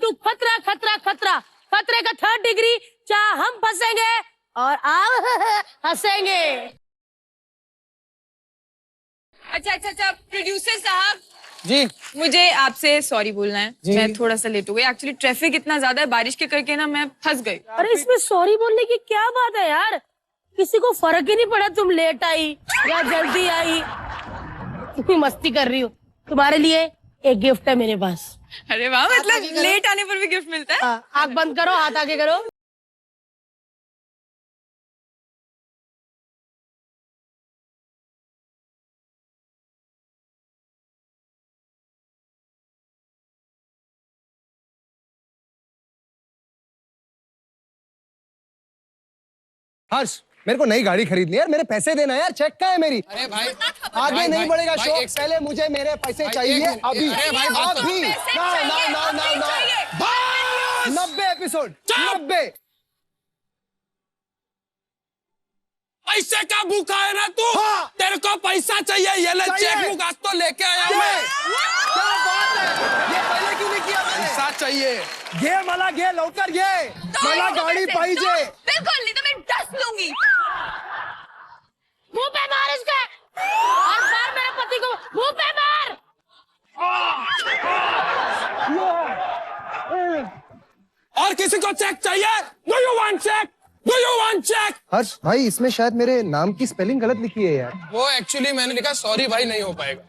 To खतरा खतरा खतरा, खतरे का 3rd डिग्री, चाहे हम फंसेंगे और आप हंसेंगे। अच्छा प्रोड्यूसर साहब जी, मुझे आपसे सॉरी बोलना है। मैं थोड़ा सा लेट हो गई, एक्चुअली ट्रैफिक इतना ज्यादा है बारिश के करके ना मैं फंस गई। अरे इसमें सॉरी बोलने की क्या बात है यार, किसी को फर्क ही नहीं पड़ा तुम लेट आई या जल्दी आई। कितनी मस्ती कर रही हो, तुम्हारे लिए एक गिफ्ट है मेरे पास। अरे वाह, मतलब लेट आने पर भी गिफ्ट मिलता है। आँख बंद करो, हाथ आगे करो। हर्ष, मेरे को नई गाड़ी खरीदनी है यार, मेरे पैसे देना यार, चेक का है मेरी। अरे भाई आगे नहीं बढ़ेगा शो, पहले मुझे मेरे पैसे चाहिए अभी। अरे भाई, अभी ना 90 एपिसोड, 90। पैसे का भूखा है ना तू? हाँ। तेरे को पैसा चाहिए, ये ले चेक बुक आज तो लेके आया हूं मैं। क्या बात है, ये पहले क्यों नहीं किया मैंने? पैसा चाहिए। घे मला घे लवकर घे, मला गाड़ी पाहिजे। बिल्कुल नहीं तो मैं 10 लूंगी। मुंह पे मार इसके, हर बार मेरे पति को मुंह पे मार। और किसी को चेक चाहिए? Do you want check? Do you want check? Harsh भाई, इसमें शायद मेरे नाम की स्पेलिंग गलत लिखी है यार। वो एक्चुअली मैंने लिखा सॉरी भाई, नहीं हो पाएगा।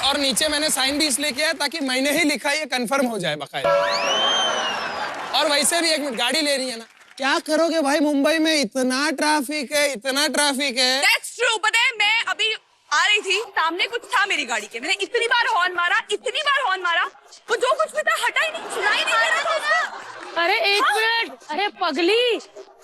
और नीचे मैंने साइन भी इसलिए किया है ताकि मैंने ही लिखा ये कंफर्म हो जाए बकायदा। और वैसे भी 1 मिनट, गाड़ी ले रही है ना, क्या करोगे भाई, मुंबई में इतना ट्रैफिक है, इतना ट्रैफिक है। That's true, पता है मैं अभी आ रही थी, सामने कुछ था मेरी गाड़ी के, मैंने इतनी बार हॉर्न मारा, इतनी बार हॉर्न मारा, वो जो कुछ भी था हटा ही नहीं, सुनाई नहीं दे रहा था। अरे एक मिनट, अरे पगली,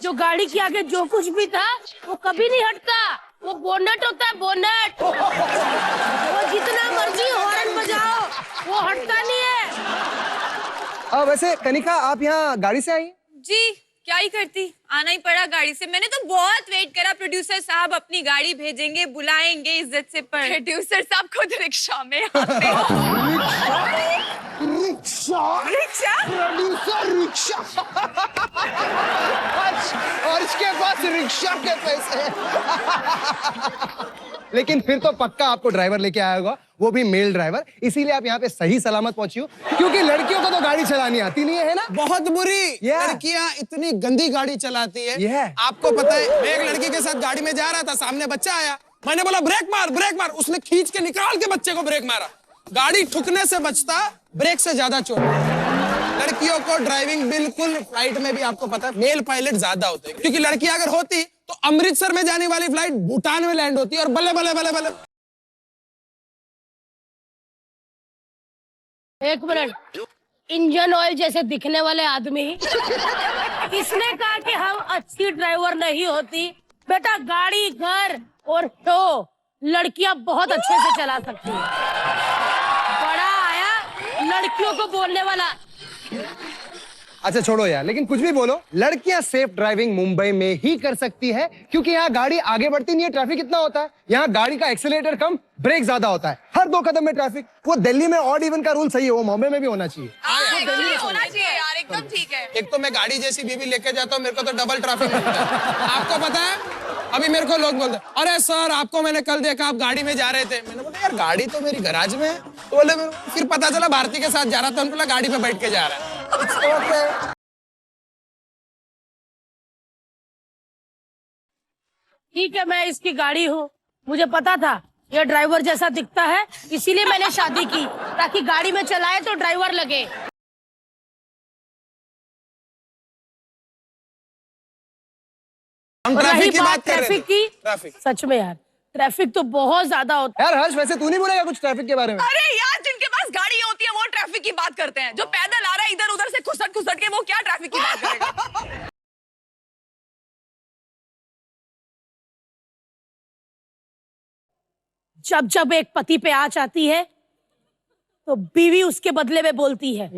जो गाड़ी के आगे जो कुछ भी था वो कभी नहीं हटता, वो बोनट होता है, बोनट। वो जितना मर्जी हॉर्न बजाओ वो हटता नहीं है। वैसे कनिका, आप यहाँ गाड़ी से आई? जी, क्या ही करती, आना ही पड़ा गाड़ी से। मैंने तो बहुत वेट करा, प्रोड्यूसर साहब अपनी गाड़ी भेजेंगे, बुलाएंगे इज्जत से, पर प्रोड्यूसर साहब खुद रिक्शा में आते हो। रिक्शा? Producer rickshaw. और इसके पास रिक्शा के पैसे। लेकिन फिर तो पक्का आपको ड्राइवर लेके आया होगा, वो भी मेल ड्राइवर, इसीलिए आप यहाँ पे सही सलामत पहुंची हो, क्योंकि लड़कियों को तो गाड़ी चलानी आती नहीं है ना। बहुत बुरी लड़कियां इतनी गंदी गाड़ी चलाती है। आपको पता है, मैं एक लड़की के साथ गाड़ी में जा रहा था, सामने बच्चा आया, मैंने बोला ब्रेक मार, उसने खींच के निकाल के बच्चे को ब्रेक मारा। गाड़ी ठुकने से बचता, ब्रेक से ज्यादा चोट। लड़कियों को ड्राइविंग बिल्कुल, फ्लाइट में भी आपको पता है मेल पायलट ज्यादा होते हैं, क्योंकि लड़कियां अगर होती तो अमृतसर में जाने वाली फ्लाइट भूटान में लैंड होती और बल्ले बल्ले बल्ले बल्ले। एक मिनट, इंजन ऑयल जैसे दिखने वाले आदमी इसने कहा कि हम अच्छी ड्राइवर नहीं होती। बेटा, गाड़ी, घर और शो लड़कियां बहुत अच्छे से चला सकती हैं। बड़ा आया लड़कियों को बोलने वाला। अच्छा छोड़ो यार, लेकिन कुछ भी बोलो, लड़कियां सेफ ड्राइविंग मुंबई में ही कर सकती है, क्योंकि यहाँ गाड़ी आगे बढ़ती नहीं है, ट्रैफिक इतना होता है। यहाँ गाड़ी का एक्सीलरेटर कम, ब्रेक ज्यादा होता है, हर 2 कदम में ट्रैफिक। वो दिल्ली में ऑड इवन का रूल सही है, वो मुंबई में भी होना चाहिए। होना चाहिए यार, एकदम ठीक है। एक तो मैं गाड़ी जैसी बीवी लेके जाता हूँ, मेरे को तो डबल ट्रैफिक मिलता है। आपको पता है, अभी मेरे को लोग बोलते हैं, अरे सर आपको मैंने कल देखा आप गाड़ी में जा रहे थे। मैंने बोला यार गाड़ी तो मेरी गैराज में है। तो बोले, फिर पता चला भारती के साथ जा रहा था, उनको गाड़ी पे बैठ के जा रहा है। ठीक है, मैं इसकी गाड़ी हूँ, मुझे पता था ये ड्राइवर जैसा दिखता है, इसीलिए मैंने शादी की, ताकि गाड़ी में चलाए तो ड्राइवर लगे। हम ट्रैफिक की बात कर रहे ट्रैफिक थे। की, ट्रैफिक सच में यार ट्रैफिक तो बहुत ज्यादा होता है। यार हर्ष, वैसे तू नहीं बोलेगा कुछ ट्रैफिक के बारे में? अरे यार, जिनके पास गाड़ी होती है वो ट्रैफिक की बात करते हैं, जो पैदल आ रहा है इधर उधर से खुसट खुसट के, वो क्या ट्रैफिक की बात करेगा। जब जब एक पति पे आँच आती है तो बीवी उसके बदले में बोलती है,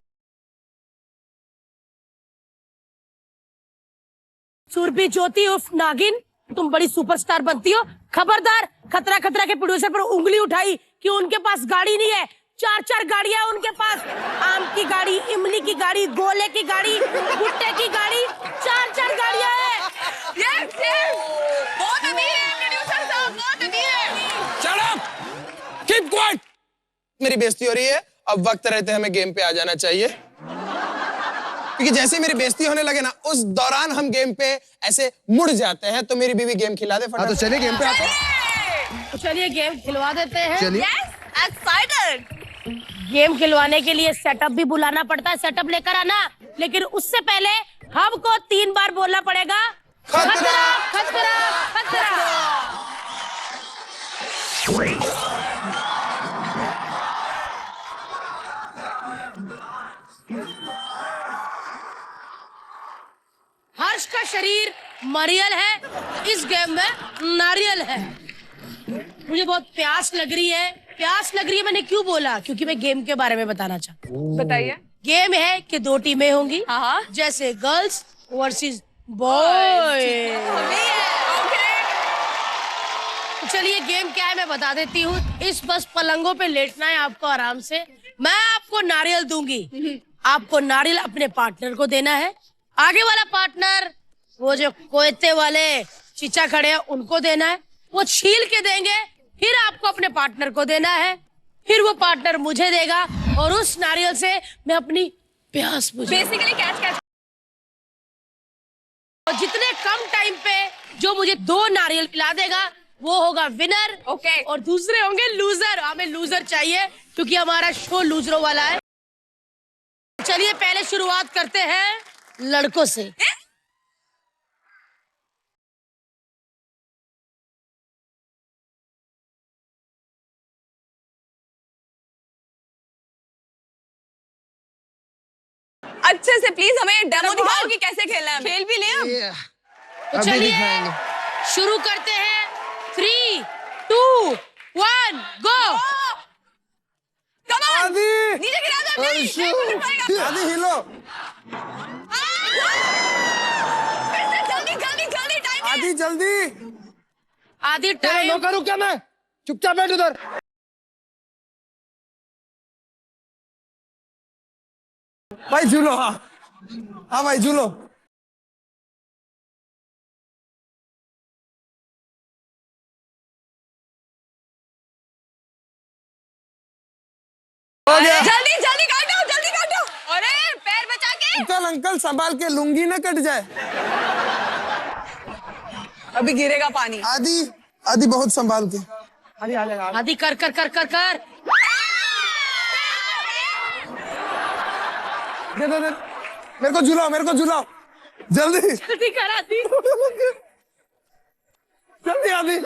सुरभि ज्योति उर्फ नागिन, तुम बड़ी सुपरस्टार बनती हो। खबरदार, खतरा खतरा के प्रोड्यूसर पर उंगली उठाई कि उनके पास गाड़ी नहीं है। 4-4 गाड़ियां उनके पास, आम की गाड़ी, इमली की गाड़ी, गोले की गाड़ी, भुट्टे की गाड़ी, 4-4 गाड़ियां हैं। Yes, yes. बहुत अमीर है प्रोड्यूसर साहब, बहुत अमीर है। Shut up! Keep quiet! मेरी बेइज्जती हो रही है, अब वक्त रहते हमें गेम पे आ जाना चाहिए, क्योंकि जैसे मेरी बेइज्जती होने लगे ना, उस दौरान हम गेम पे ऐसे मुड़ जाते हैं। तो मेरी बीवी गेम खिला दे फटाफट। तो चलिए गेम पे आते हैं। तो चलिए गेम खिलवा देते हैं। चलिए। Yes, excited. गेम खिलवाने के लिए सेटअप भी बुलाना पड़ता है, सेटअप लेकर आना। लेकिन उससे पहले हमको 3 बार बोलना पड़ेगा, खतरा खतरा खतरा। हर्ष का शरीर मरियल है, इस गेम में नारियल है। मुझे बहुत प्यास लग रही है। प्यास लग रही है मैंने क्यों बोला? क्योंकि मैं गेम के बारे में बताना चाहता हूँ। बताइए। गेम है कि 2 टीमें होंगी, हाँ। जैसे गर्ल्स वर्सेस बॉय। तो चलिए गेम क्या है मैं बता देती हूँ। इस बस पलंगों पे लेटना है आपको आराम से। मैं आपको नारियल दूंगी, आपको नारियल अपने पार्टनर को देना है। आगे वाला पार्टनर, वो जो कोयते वाले चीचा खड़े हैं, उनको देना है। वो छील के देंगे, फिर आपको अपने पार्टनर को देना है, फिर वो पार्टनर मुझे देगा और उस नारियल से मैं अपनी प्यास बुझाऊंगा। Basically catch catch. और जितने कम टाइम पे जो मुझे 2 नारियल पिला देगा वो होगा विनर। ओके। और दूसरे होंगे लूजर। हमें लूजर चाहिए क्योंकि हमारा शो लूजरों वाला है। चलिए पहले शुरुआत करते हैं लड़कों से। अच्छे से प्लीज हमें डेमो दिखाओ कि कैसे खेलना है। खेल भी ले हम। तो अभी चलिए दिखाएंगे। शुरू करते हैं। 3, 2, 1 गो। Come on. आदि! नीचे गिरा दो। नहीं पकड़ पाएगा। आदि हिलो। फिर से जल्दी जल्दी जल्दी टाइम। आदि जल्दी। आधी तेरा टाइम। नौकर हूं क्या मैं? चुपचाप बैठ उधर। भाई झूलो। हाँ हाँ भाई झूलो। हो गया। जल्दी जल्दी काटो, जल्दी काटो। अरे पैर बचा के। अंकल अंकल संभाल के, लुंगी ना कट जाए। अभी गिरेगा पानी। आदि आदि बहुत संभाल के। आधी कर कर कर कर कर। दे दे दे। मेरे को झुलाओ, मेरे को झुलाओ जल्दी। जल्दी कर आधी। जल्दी आदि।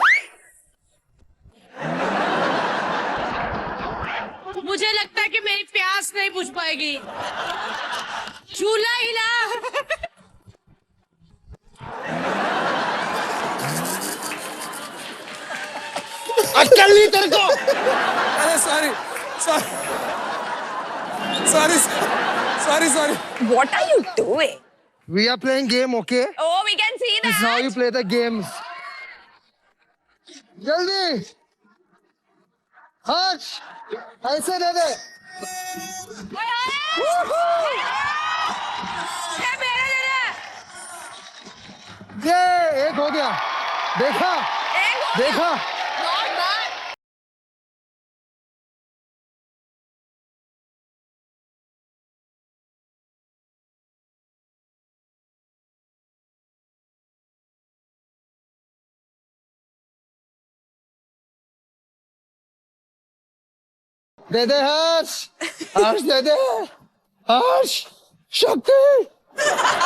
मुझे लगता है कि मेरी प्यास नहीं बुझ पाएगी। झूला हिला। अक्ल नहीं तेरे को? अरे sorry sorry sorry sorry sorry. What are you doing? We are playing game, okay? Oh, we can see This is how you that. play the games. जल्दी। हर्ष, ऐसे दे दे। ये मेरे लिए। ये 1 हो गया। देखा एक हो गया। देखा। Not bad. दे दे हर्ष। हर्ष दे दे। हर्ष, शक्ति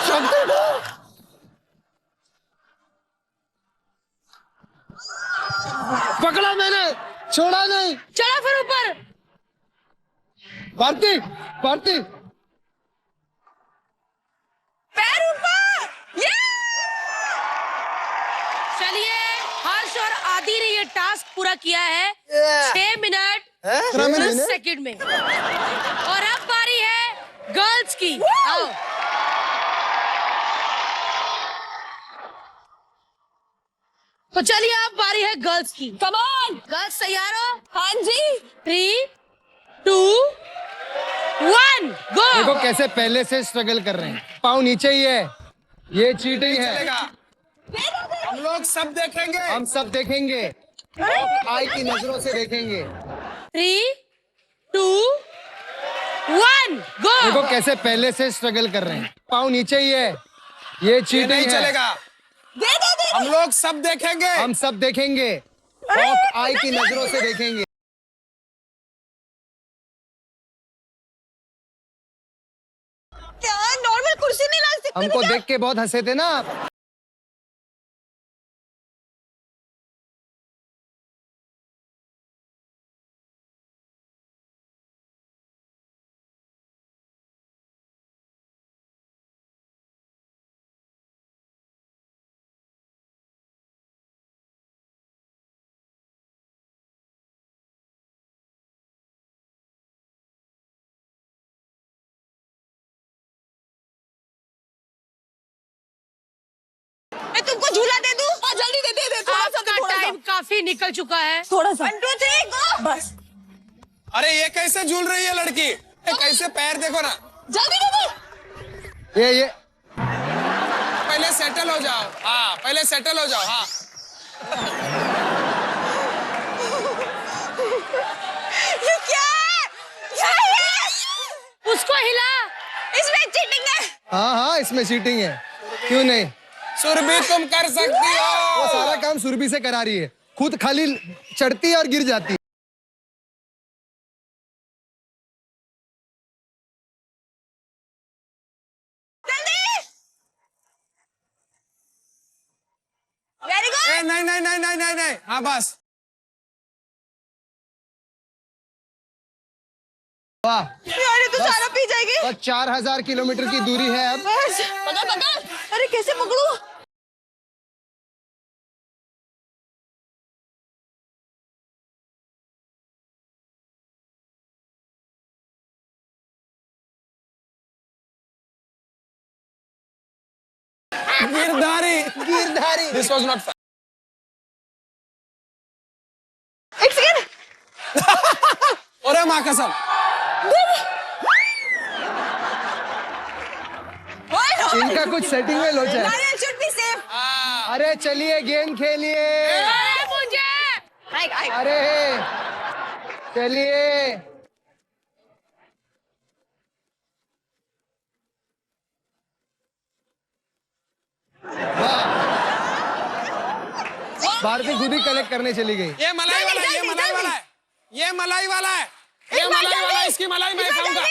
शक्ति दे। पकड़ा मैंने, छोड़ा नहीं। चलो फिर ऊपर। भारती भारती। पैर ऊपर। चलिए हर्ष और आदि ने ये टास्क पूरा किया है 6 मिनट 10 सेकंड में। और अब बारी है गर्ल्स की। आओ। तो चलिए अब बारी है गर्ल्स की। Come on. गर्ल्स तैयार हो? हाँ जी। 3, 2, 1 गो। देखो कैसे पहले से स्ट्रगल कर रहे हैं, पाँव नीचे ही है, ये चीटिंग है। चलेगा, हम लोग सब देखेंगे। हम सब देखेंगे, आई की नजरों से देखेंगे। 3, 2, 1 गो। देखो कैसे पहले से स्ट्रगल कर रहे हैं, पाँव नीचे ही है, ये ये चीटिंग नहीं है। चलेगा, हम लोग सब देखेंगे। हम सब देखेंगे, आई की नजरों से देखेंगे। क्या नॉर्मल कुर्सी नहीं ला सकते? हमको देख के बहुत हंसे थे ना आप। मैं तुमको झूला दे दूं? हाँ जल्दी दे दे थोड़ा सा आपका टाइम काफी निकल चुका है। थोड़ा सा 1, 2, 3 गो बस। अरे ये कैसे झूल रही है लड़की, ये कैसे पैर देखो ना। जल्दी दे दे। ये पहले सेटल हो जाओ, हाँ पहले सेटल हो जाओ। हाँ ये क्या है? क्या है? उसको हिला। इसमें चीटिंग है। हाँ हाँ इसमें चीटिंग है, क्यों नहीं? सुरभि तुम कर सकती वो हो। सारा काम सुरभि से करा रही है, खुद खाली चढ़ती है और गिर जाती है। Very good. ए, नहीं नहीं नहीं नहीं नहीं नहीं, हाँ बस। वाह, अरे तू सारा पी जाएगी। बस 4000 किलोमीटर की दूरी है अब। पकड़ पकड़। अरे कैसे पकड़ू? Girdhari, Girdhari. This was not fun. एक सेकंड। अरे माँ कसम, इनका कुछ सेटिंग में लोचा है। नारियल शुड बी सेफ। अरे चलिए गेम खेलिए। अरे मुझे अरे चलिए, भारती खुद ही कलेक्ट करने चली गई। ये मलाई वाला है, ये मलाई वाला है, ये मलाई वाला है, ये मलाई वाला है, इसकी मलाई मैं खाऊंगा।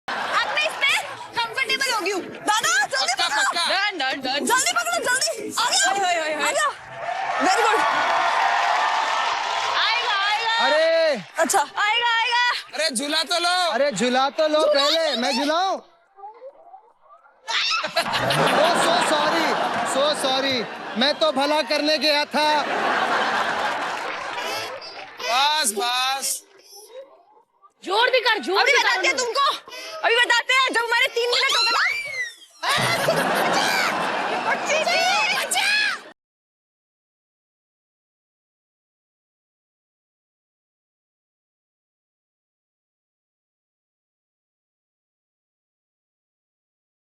अब मैं इसमें कंफर्टेबल हो गई हूँ। दादा जल्दी पक्का पकड़ो। पक्का। जल्दी पकड़ो जल्दी। आ गया। आ गया। Very good. आएगा आएगा। अरे अच्छा आएगा आएगा। अरे झूला तो लो। अरे झुला तो लो पहले, मैं झुलाऊं? सो सॉरी, मैं तो भला करने गया था। बस बस। जोर दिखा, जोर अभी दिखा। बताते हैं तुमको। अभी बताते हैं जब हमारे 3 मिनट होगा ना। बच्चा।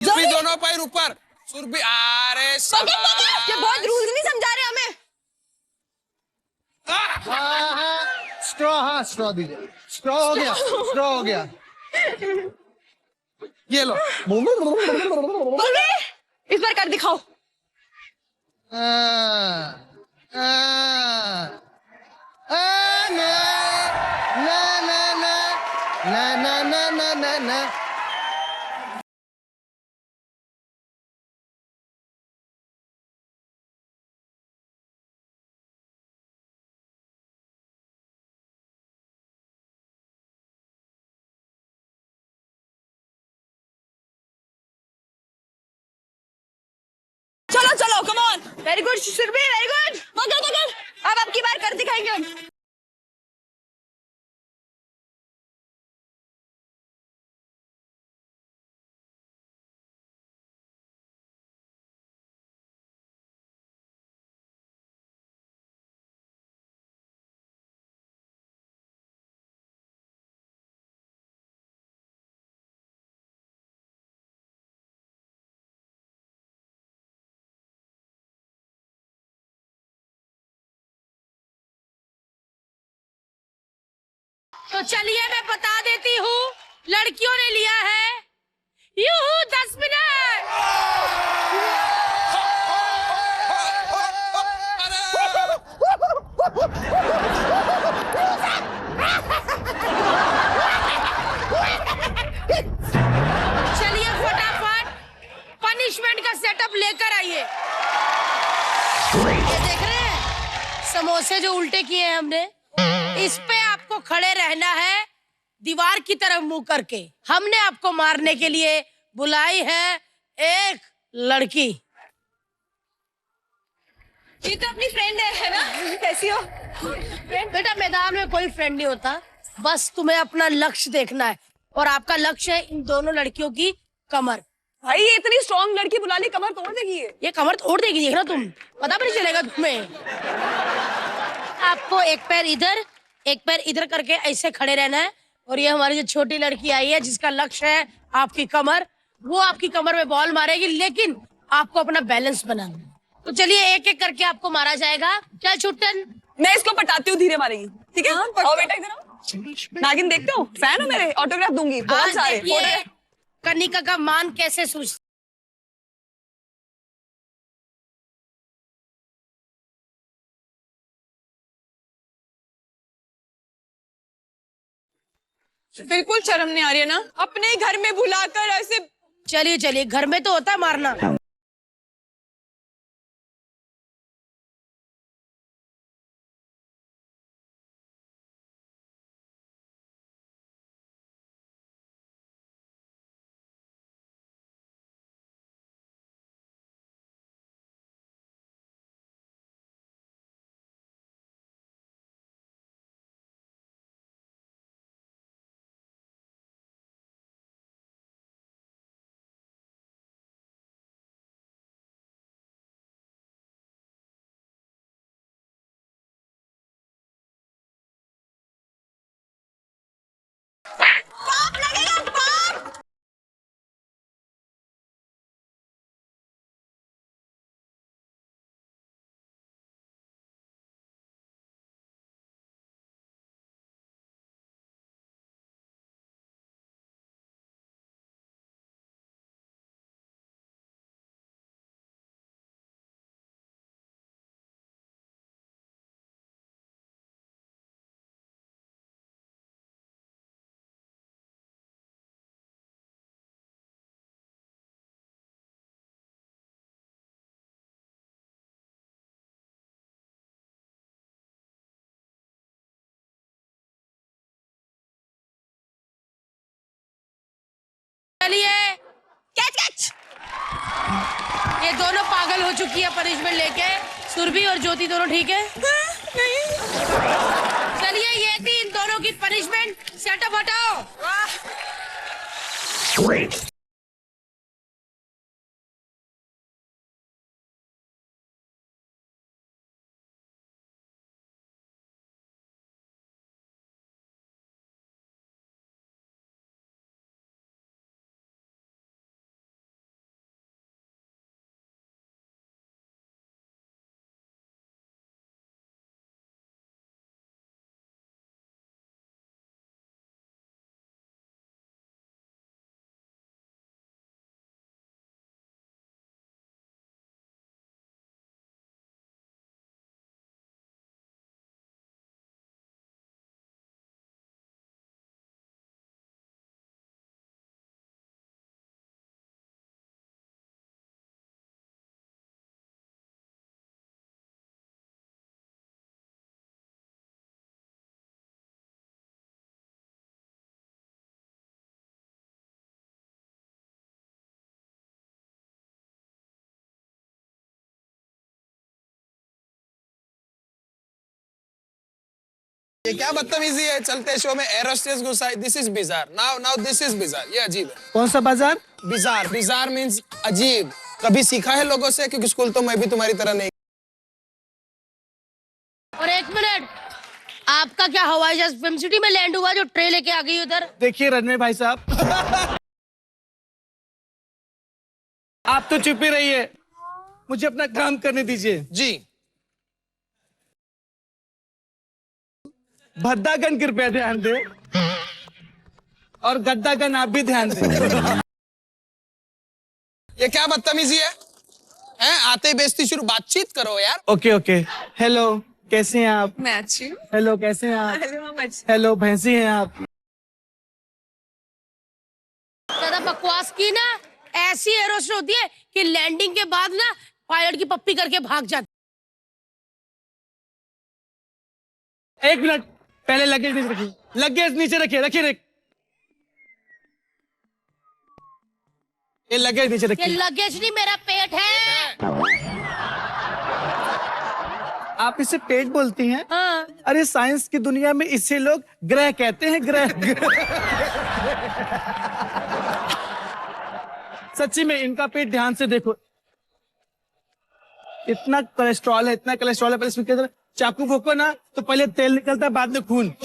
भी दोनों पैर ऊपर, सुरभि। अरे ये बहुत रूल्स नहीं समझा रहे हमें। हाँ स्ट्रॉ दीजिए। स्ट्रॉ हो गया। ये लो। इस बार कर दिखाओ। ना very good Surabhi, very good. पकड़ पकड़, अब आपकी बार कर दिखाएंगे हम। तो चलिए मैं बता देती हूँ, लड़कियों ने लिया है यूं 10 मिनट। चलिए फटाफट पनिशमेंट का सेटअप लेकर आइए। ये देख रहे हैं समोसे जो उल्टे किए हैं हमने, इस पे आपको खड़े रहना है दीवार की तरफ मुंह करके। हमने आपको मारने के लिए बुलाई है एक लड़की। ये तो अपनी फ्रेंड है ना? कैसी हो? बेटा मैदान में कोई फ्रेंड नहीं होता, बस तुम्हें अपना लक्ष्य देखना है और आपका लक्ष्य है इन दोनों लड़कियों की कमर। भाई ये इतनी स्ट्रॉन्ग लड़की बुला ली, कमर तोड़ देगी ये कमर तोड़ देगी, देखना तुम, पता भी नहीं चलेगा तुम्हें। आपको एक पैर इधर करके ऐसे खड़े रहना है और ये हमारी जो छोटी लड़की आई है जिसका लक्ष्य है आपकी कमर, वो आपकी कमर में बॉल मारेगी, लेकिन आपको अपना बैलेंस बनाना है। तो चलिए एक एक करके आपको मारा जाएगा। चल छुट्टन, मैं इसको पटाती हूँ, धीरे मारेगी, ठीक है? आओ बेटा इधर आओ। नागिन देखते हो, फैन हो मेरे, ऑटोग्राफ दूंगी बहुत आज सारे। देखिए कनिका का मान कैसे सूझ। बिल्कुल शर्म नहीं आ रही है ना, अपने घर में बुलाकर ऐसे। चलिए चलिए, घर में तो होता है मारना। चलिए कैच कैच। ये दोनों पागल हो चुकी है पनिशमेंट लेके। सुरभि और ज्योति दोनों ठीक है? नहीं। चलिए ये थी इन दोनों की पनिशमेंट। सेटअप हटाओ। ये क्या बदतमीजी है? चलते शो में एयर होस्टेस घुसाई। This is bizarre. Now this is bizarre. ये अजीब है। कौन सा बाजार? बिजार। बिजार मीन्स अजीब। कभी सीखा है लोगों से? क्योंकि स्कूल तो मैं भी तुम्हारी तरह नहीं। और एक मिनट, आपका क्या हवाई जहाज फिल्म सिटी में लैंड हुआ जो ट्रे लेके आ गई उधर? देखिए रनवे भाई साहब, आप तो चुप ही रहिए, मुझे अपना काम करने दीजिए। जी। भद्दागन कृपया ध्यान दे, और गद्दागन आप भी ध्यान दे। ये क्या बदतमीजी है? हैं? आते ही बेइज्जती शुरू। बातचीत करो यार। Okay okay. हेलो, कैसे हैं आप? मैं अच्छी हूँ। हेलो, कैसे हैं आप? हेलो, हम अच्छे। हेलो, भैंसी हैं आप? ज्यादा बकवास की ना, ऐसी एरोस होती है कि लैंडिंग के बाद ना पायलट की पप्पी करके भाग जाती। एक मिनट, पहले लगेज नीचे रखिए, लगेज नीचे रखिए, रखिए। ये लगेज नीचे ये रखिए। लगेज नहीं, मेरा पेट है। आप इसे पेट बोलती हैं? हाँ। अरे साइंस की दुनिया में इसे लोग ग्रह कहते हैं, ग्रह। सच्ची में इनका पेट ध्यान से देखो, इतना कोलेस्ट्रॉल है, इतना कोलेस्ट्रॉल है। पर इसमें क्या, चाकू भोंको ना तो पहले तेल निकलता है, बाद में खून। एक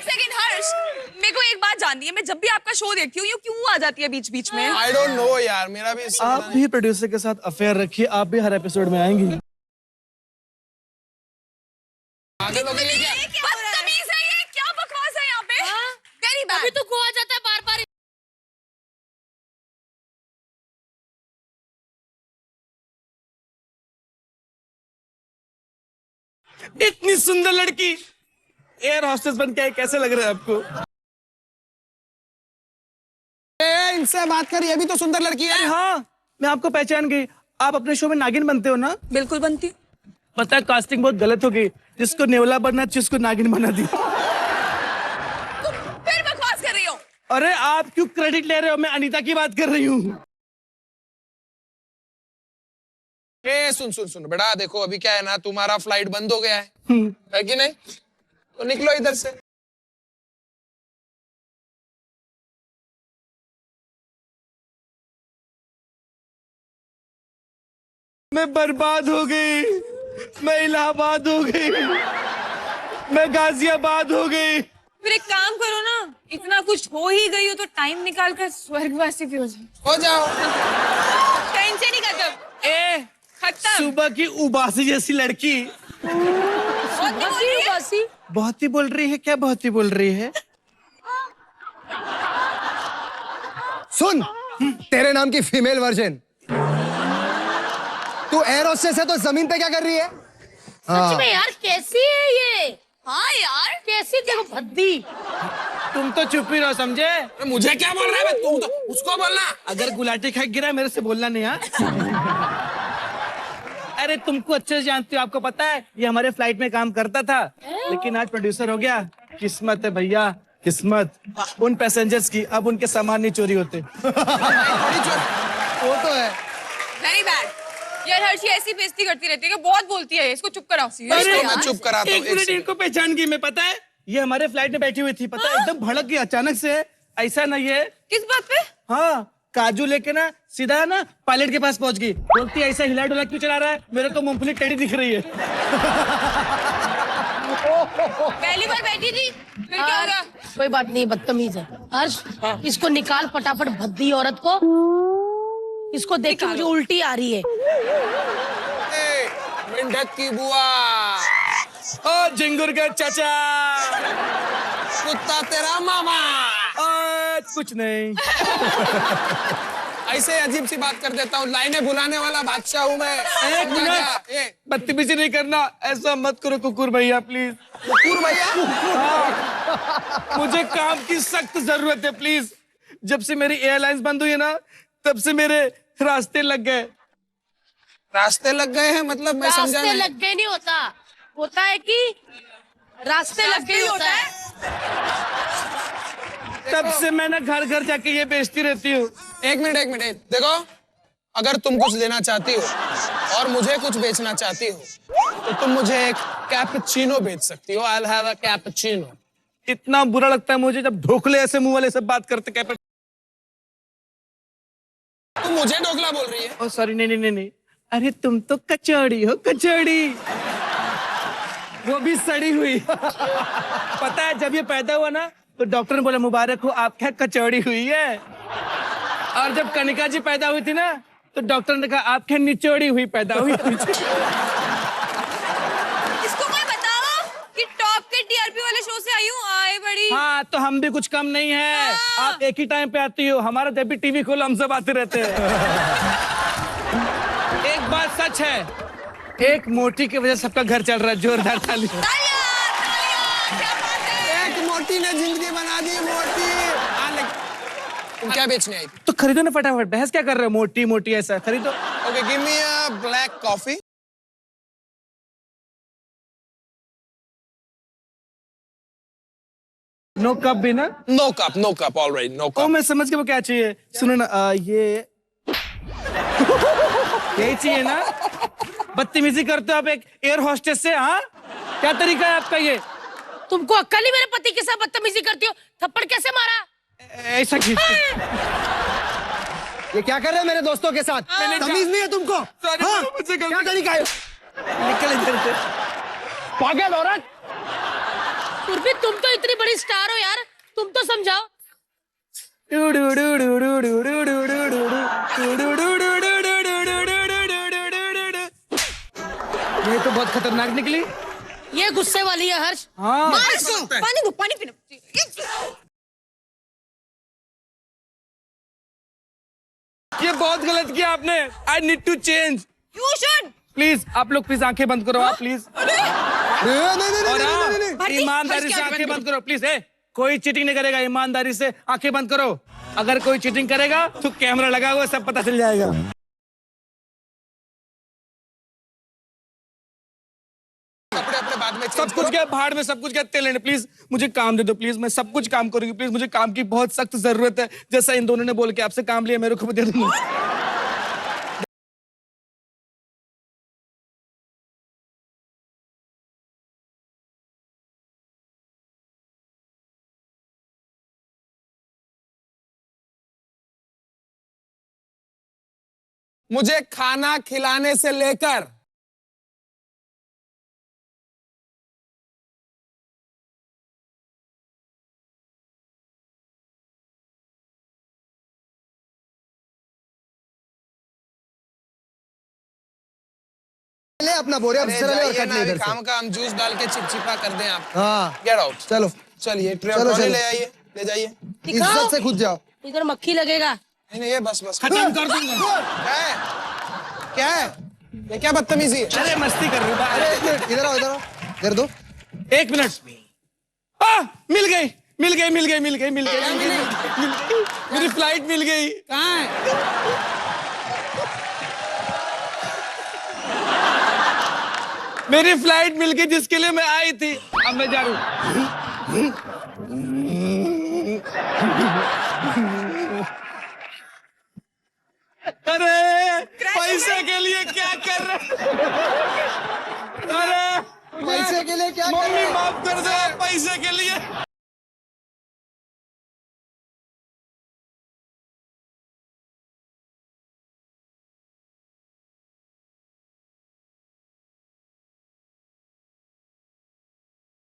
सेकंड हर्ष, मेरे को एक बात जाननी है। मैं जब भी आपका शो देखती हूँ, ये क्यों आ जाती है बीच बीच में? आई डोंट नो यार, मेरा भी आप भी प्रोड्यूसर के साथ अफेयर रखिए, आप भी हर एपिसोड में आएंगी। बदतमीज है ये, क्या बकवास है यहाँ पे? Very bad. अभी तो गोवा जाता है बार बार। इतनी सुंदर लड़की एयर होस्टेस बन के कैसे लग रहा है आपको? इनसे बात कर। ये भी तो सुंदर लड़की है। हाँ, मैं आपको पहचान गई। आप अपने शो में नागिन बनते हो ना? बिल्कुल बनती। पता है, कास्टिंग बहुत गलत हो गई। जिसको नेवला बनना चाहिए उसको नागिन बना दी। फिर बकवास कर रही हो। अरे आप क्यों क्रेडिट ले रहे हो? मैं अनीता की बात कर रही हूँ। सुन बेटा, देखो अभी क्या है ना, तुम्हारा फ्लाइट बंद हो गया है कि नहीं? तो निकलो इधर से। मैं बर्बाद हो गई, मैं इलाहाबाद हो गई, मैं गाजियाबाद हो गई। फिर एक काम करो ना, इतना कुछ हो ही गई हो तो टाइम निकाल कर स्वर्गवासी भी हो जाओ। हो जाओ। टेंशन ही खत्म। ए, खत्म। सुबह की उबासी जैसी लड़की बहुत ही बोल रही है। क्या बहुत ही बोल रही है? सुन, तेरे नाम की फीमेल वर्जन। तू एयर होस्टेस है तो जमीन पे क्या कर रही है? सच में यार, कैसी है ये? हाँ यार, कैसी? देखो भद्दी। तुम तो चुप ही रहो, समझे? मुझे क्या बोल रहा है? तुम तो उसको बोलना। अगर गुलाटी खा गिरा मेरे से बोलना नहीं। हाँ, अरे तुमको अच्छे से जानती हो, आपको पता है ये हमारे फ्लाइट में काम करता था, लेकिन आज प्रोड्यूसर हो गया। किस्मत है भैया, किस्मत। उन पैसेंजर्स की अब उनके सामान नहीं चोरी होते। वो तो है। Very bad. यार हर्षी ऐसी बेइज्जती करती रहती है कि बहुत बोलती है। इसको चुप कराओ। अरे मैं चुप कराता हूँ। एक मिनट, इनको पहचान गई मैं। पता है ये हमारे फ्लाइट में बैठी हुई थी, पता है, एकदम भड़क गई अचानक से। ऐसा नहीं है। किस बात पे? हाँ, काजू लेके ना सीधा ना पायलट के पास पहुंच गई। बोलती ऐसा हिला डुला क्यों चला रहा है? मेरे को मूंगफली टेढ़ी दिख रही है। पहली बार बैठी थी, फिर क्या होगा? कोई बात नहीं, बदतमीज है। हर्ष, इसको निकाल फटाफट, भद्दी औरत को। इसको देख के मुझे उल्टी आ रही है। मेंढक की बुआ, ओ झिंगुर के चाचा, कुत्ता तेरा मामा। कुछ नहीं। ऐसे अजीब सी बात कर देता हूँ। लाइनें बुलाने वाला बादशाह हूँ मैं। एक मिनट, बदतमीजी नहीं करना। ऐसा मत करो कुकुर भैया, प्लीज। कुकुर भैया? हाँ, मुझे काम की सख्त जरूरत है, प्लीज। जब से मेरी एयरलाइंस बंद हुई है ना, तब से मेरे रास्ते लग गए। रास्ते लग गए हैं मतलब? मैं समझा रास्ते नहीं। लग गए नहीं होता, होता है कि रास्ते लग गए होता है। तब से मैं ना घर घर जाके ये बेचती रहती हूँ। एक मिनट देखो, अगर तुम कुछ लेना चाहती हो और मुझे कुछ बेचना चाहती हो तो तुम मुझे एक कैपुचिनो बेच सकती हो। I will have a cappuccino. इतना बुरा लगता है मुझे जब ढोकले ऐसे मुंह वाले सब बात करते क्या। तुम मुझे ढोकला बोल रही है? ओ सॉरी, नहीं, अरे तुम तो कचौड़ी हो, कचौड़ी, वो भी सड़ी हुई। पता है जब ये पैदा हुआ ना तो डॉक्टर ने बोला मुबारक हो, आप क्या कचौड़ी हुई है। और जब कनिका जी पैदा हुई थी ना तो डॉक्टर ने कहा आप क्या निचोड़ी हुई पैदा हुई। इसको कोई बताओ कि टॉप के टीआरपी वाले शो से आई हूँ। आए बड़ी। हाँ तो हम भी कुछ कम नहीं है। हाँ। आप एक ही टाइम पे आती हो, हमारा जब भी टीवी खोलो हम सब आते रहते हैं। एक बात सच है, एक मोटी की वजह से सबका घर चल रहा है। जोरदार ताली। तालियां, तालियां, क्या बात है। एक मोटी ने जिंदगी बना दी मोटी। तुम क्या बेचने आई थी? तो खरीदो ना फटाफट, बहस क्या कर रहे हो, मोटी मोटी ऐसा खरीदो। Okay, give me a black coffee. No cup भी ना? No cup, alright, no oh cup. मैं समझ गया वो क्या चाहिए। सुनो ना ये यही चाहिए ना? बदतमीजी करते हो आप एक एयर होस्टेस से। हाँ क्या तरीका है आपका ये? तुमको अक्ल नहीं, मेरे पति के साथ बदतमीजी करती हो। थप्पड़ कैसे मारा? ऐसा खींच ये क्या कर रहे हैं मेरे दोस्तों के साथ? तमीज नहीं है तुमको? हाँ? क्या तरीका है? निकल इधर से। पागल औरत। फिर तुम तो इतनी बड़ी स्टार हो यार, तुम तो समझाओ। ये तो बहुत खतरनाक निकली। ये गुस्से वाली है हर्ष। हाँ मार इसको। पानी दो, पानी पीना। ये बहुत गलत किया आपने। I need to change. You should। Please आप लोग प्लीज आंखें बंद करो। आप प्लीज और भारती, ईमानदारी हर्ष से की आंखें बंद करो प्लीज। कोई चीटिंग नहीं करेगा, ईमानदारी से आंखें बंद करो। अगर कोई चीटिंग करेगा तो कैमरा लगा हुआ सब पता चल जाएगा। कपड़े अपने बाद में सब कुछ क्या भाड़ में, सब कुछ क्या तेल लेने। प्लीज मुझे काम दे दो प्लीज, मैं सब कुछ काम करूंगी प्लीज। मुझे काम की बहुत सख्त जरूरत है। जैसा इन दोनों ने बोल के आपसे काम लिया, मेरे को भी दे दो। मुझे खाना खिलाने से लेकर ले अपना बोरिया बिस्तर ले और कट ले इधर से। काम का हम जूस डाल के चिपचिपा कर दें आप। हाँ गेट आउट। चलो चलिए चलो, ट्रॉली चलो। ले आइए, ले जाइए। इज्जत से खुद जाओ। इधर मक्खी लगेगा। नहीं नहीं, ये बस खत्म कर दूंगा। क्या है ये? क्या बदतमीजी है? अरे मस्ती कर रही हूँ। अरे एक मिनट, इधर आओ, इधर आओ, इधर दो। एक मिनट। मिल गई मिल गई मिल गई मिल गई मिल गई मिल गई। मेरी फ्लाइट मिल गई। कहाँ है? मेरी फ्लाइट मिल गई जिसके लिए मैं आई थी। अब मैं जा रहा हूँ। अरे पैसे के लिए क्या कर रहे? अरे पैसे के लिए क्या कर रहे मम्मी हैं? माफ कर दो, पैसे के लिए।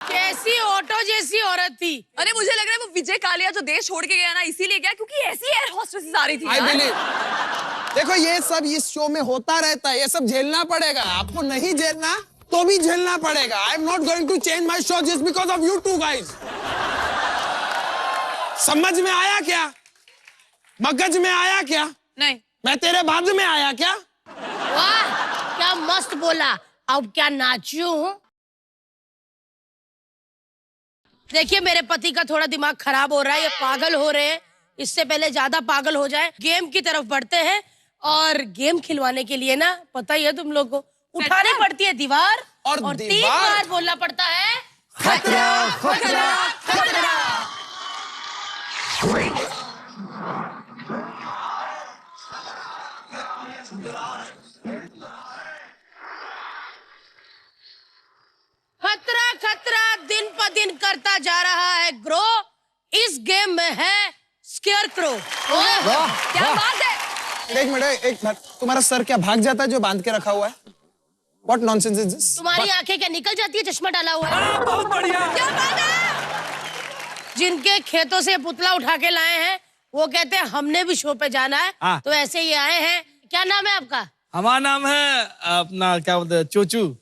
कैसी ऑटो जैसी औरत थी। अरे मुझे लग रहा है वो विजय कालिया जो देश छोड़ के गया ना इसीलिए गया, क्योंकि ऐसी एयर होस्टेसेस आ रही थी आई यार। बिलीव। देखो ये सब इस शो में होता रहता है, ये सब झेलना पड़ेगा। आपको नहीं झेलना तो भी झेलना पड़ेगा। I am not going to change my show just because of you two guys. समझ में आया क्या? मगज में आया क्या? नहीं। मैं तेरे बाद में आया क्या? वाह क्या मस्त बोला। अब क्या नाचूं? देखिए मेरे पति का थोड़ा दिमाग खराब हो रहा है, ये पागल हो रहे हैं। इससे पहले ज्यादा पागल हो जाए, गेम की तरफ बढ़ते हैं। और गेम खिलवाने के लिए ना पता ही है तुम लोग को, उठानी पड़ती है दीवार और 3 दीवार- बार बोलना पड़ता है खतरा खतरा खतरा। दिन करता जा रहा है ग्रो। इस गेम में है स्केयर क्रो। क्या बात है। एक मिनट, तुम्हारा सर क्या भाग जाता है जो बांध के रखा हुआ है? What nonsense is this? तुम्हारी आंखें क्या निकल जाती है चश्मा डाला हुआ है? बहुत बढ़िया। क्या बात है। जिनके खेतों से पुतला उठा के लाए हैं वो कहते हैं हमने भी शो पे जाना है। हाँ। तो ऐसे ही आए हैं। क्या नाम है आपका? हमारा नाम है अपना क्या बोलते हैं, चोचू।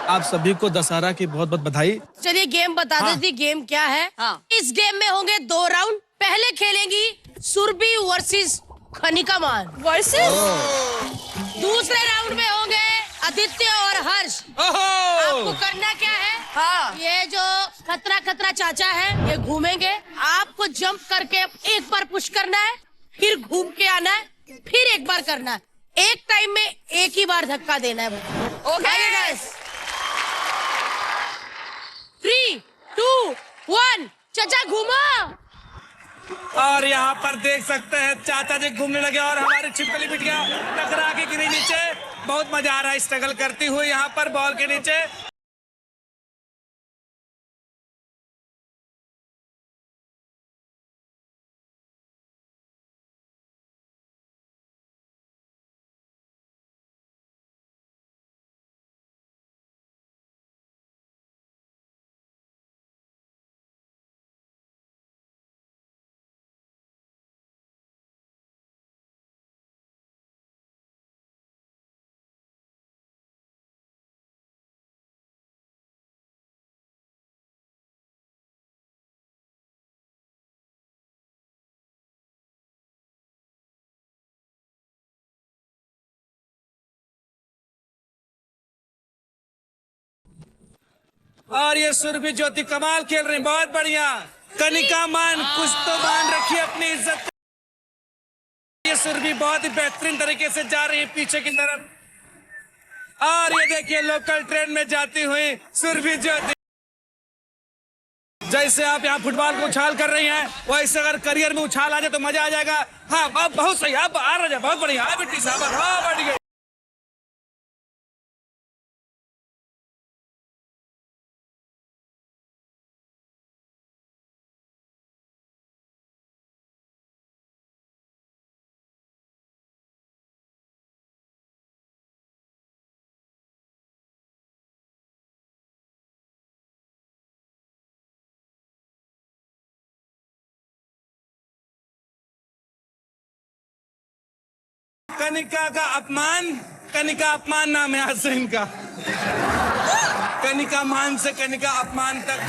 आप सभी को दशहरा की बहुत बहुत बधाई। चलिए गेम बता देती। गेम क्या है? इस गेम में होंगे 2 राउंड। पहले खेलेंगी सुरभि वर्सेस खनिका मान। दूसरे राउंड में होंगे आदित्य और हर्ष। आपको करना क्या है? ये जो खतरा खतरा चाचा है ये घूमेंगे। आपको जंप करके एक बार पुश करना है, फिर घूम के आना है, फिर एक बार करना है। एक टाइम में एक ही बार धक्का देना है। आइए गाइस। 3, 2, 1 चाचा घूमा। और यहाँ पर देख सकते हैं चाचा जी घूमने लगे और हमारी छिपकली बिटिया टकरा के गिरी नीचे। बहुत मजा आ रहा है स्ट्रगल करती हुई यहाँ पर बॉल के नीचे। और ये सुरभि ज्योति कमाल खेल रही, बहुत बढ़िया। कनिका मान कुछ तो मान रखी अपनी इज्जत। ये सुरभि बहुत ही बेहतरीन तरीके से जा रही है पीछे की तरफ। और ये देखिए लोकल ट्रेन में जाती हुई सुरभि ज्योति। जैसे आप यहाँ फुटबॉल को उछाल कर रही हैं वैसे अगर करियर में उछाल आ जाए तो मजा आ जाएगा। हाँ अब बहुत सही, अब आ रहा है, बहुत बढ़िया। बेटी साहब हाँ बढ़ गई। कनिका का अपमान, कनिका अपमान नाम है आज से इनका। कनिका मान से कनिका अपमान तक।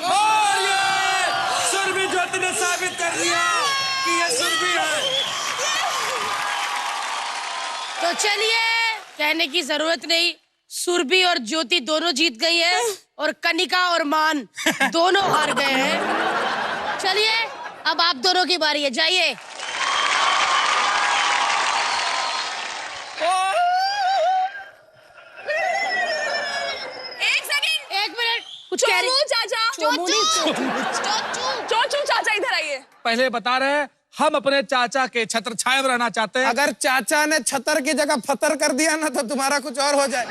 और ये सुरभि ज्योति ने साबित कर दिया कि ये सुरभि है। तो चलिए कहने की जरूरत नहीं, सुरभि और ज्योति दोनों जीत गई है और कनिका और मान दोनों हार गए हैं। चलिए अब आप दोनों की बारी है, जाइए। एक मिनट, कुछ कह रही? चोचू चाचा इधर आइए। पहले बता रहे हैं हम अपने चाचा के छत्र छाया में रहना चाहते हैं। अगर चाचा ने छतर की जगह फतर कर दिया ना तो तुम्हारा कुछ और हो जाए।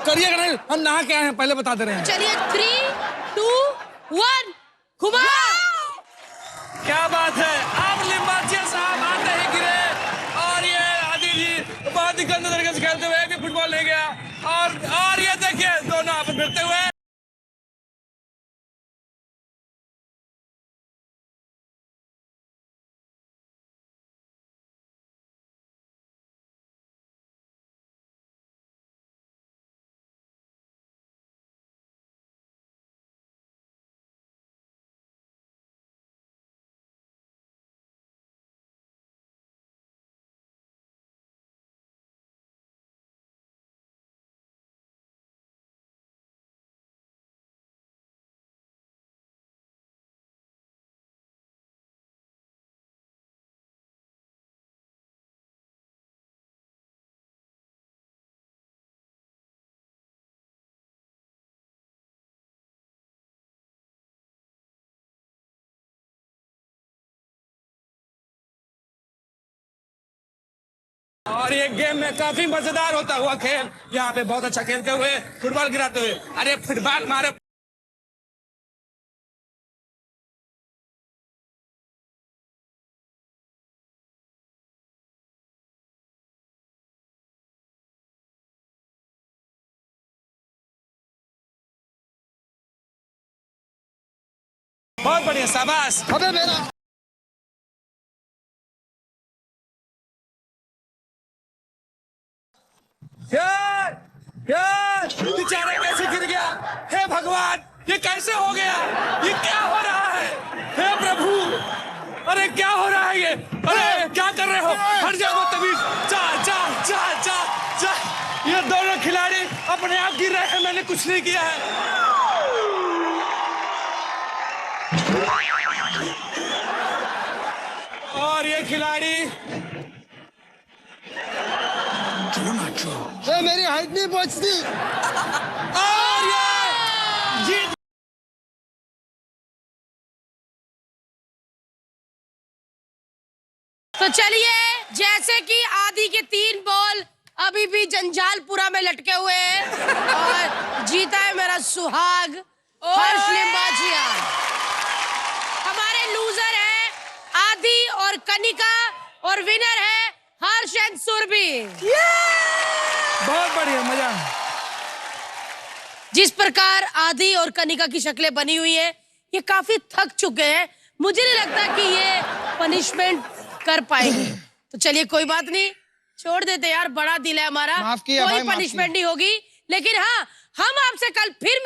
करिएगा नहीं, हम नहा के आए हैं पहले बता दे रहे हैं। चलिए 3, 2, 1 घुमा। क्या बात है। अब लिम्बाचिया साहब आते ही गिरे और ये आदि जी बहुत ही गंदे तरीके से खेलते हुए भी फुटबॉल ले गया। और ये देखिए दोनों आप फिरते हुए गेम में काफी मजेदार होता हुआ खेल। यहाँ पे बहुत अच्छा खेलते हुए, फुटबॉल गिराते हुए, अरे फुटबॉल मारे। बहुत बढ़िया, शाबाश। अबे मेरा यार बेचारा कैसे गिर गया? हे भगवान, ये कैसे हो गया? ये क्या हो रहा है? हे प्रभु, अरे क्या हो रहा है ये? अरे क्या कर रहे हो? हट जाओ तमीज। जा जा जा जा जा। ये दोनों खिलाड़ी अपने आप गिर रहे हैं, मैंने कुछ नहीं किया है। और ये खिलाड़ी मेरी हाइट नहीं पहुंचती। और ये जीत। तो चलिए, जैसे कि आदि के 3 बॉल अभी भी जंजालपुरा में लटके हुए हैं और जीता है मेरा सुहाग हर्ष लिंबाचिया। हमारे लूजर है आदि और कनिका और विनर है हर्ष एंड सुरभि। बहुत बढ़िया, मजा। जिस प्रकार आदि और कनिका की शक्लें बनी हुई है, ये काफी थक चुके हैं। मुझे नहीं लगता कि ये पनिशमेंट कर पाएंगे। तो चलिए, कोई बात नहीं, छोड़ देते यार, बड़ा दिल है हमारा। माफ किया कोई भाई, माफ पनिशमेंट नहीं होगी। लेकिन हाँ, हम आपसे कल फिर